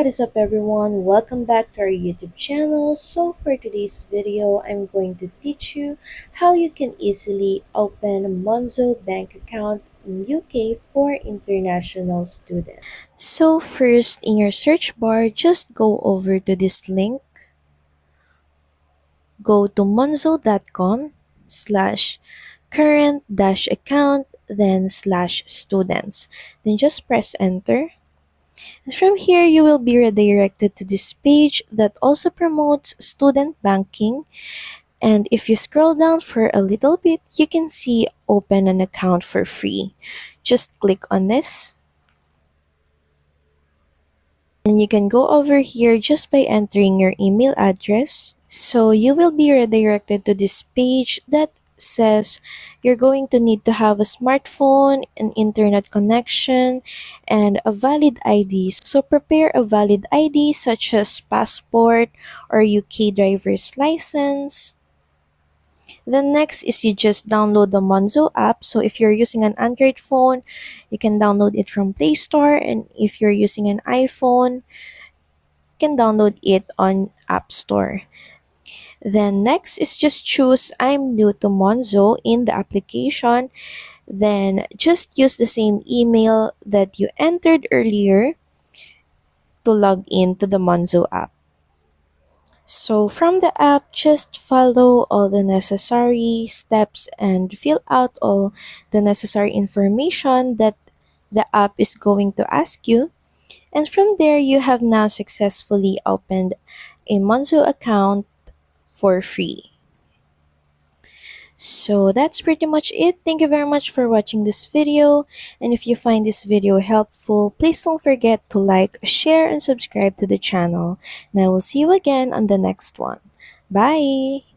what is up everyone? Welcome back to our YouTube channel. So for today's video, I'm going to teach you how you can easily open a Monzo bank account in UK for international students. So first, in your search bar, just go over to this link. Go to monzo.com slash current dash account then slash students. Then just press enter. And from here, you will be redirected to this page that also promotes student banking. And if you scroll down for a little bit, you can see open an account for free. Just click on this. And you can go over here just by entering your email address. So you will be redirected to this page that says you're going to need to have a smartphone, an internet connection, and a valid ID. So prepare a valid ID such as passport or UK driver's license. Then next is you just download the Monzo app. So if you're using an Android phone, you can download it from Play Store, and if you're using an iPhone, you can download it on App Store. Then next is just choose I'm new to Monzo in the application. Then just use the same email that you entered earlier to log in to the Monzo app. So from the app, just follow all the necessary steps and fill out all the necessary information that the app is going to ask you. And from there, you have now successfully opened a Monzo account for free. So that's pretty much it. Thank you very much for watching this video. And if you find this video helpful, please don't forget to like, share, and subscribe to the channel. And I will see you again on the next one. Bye!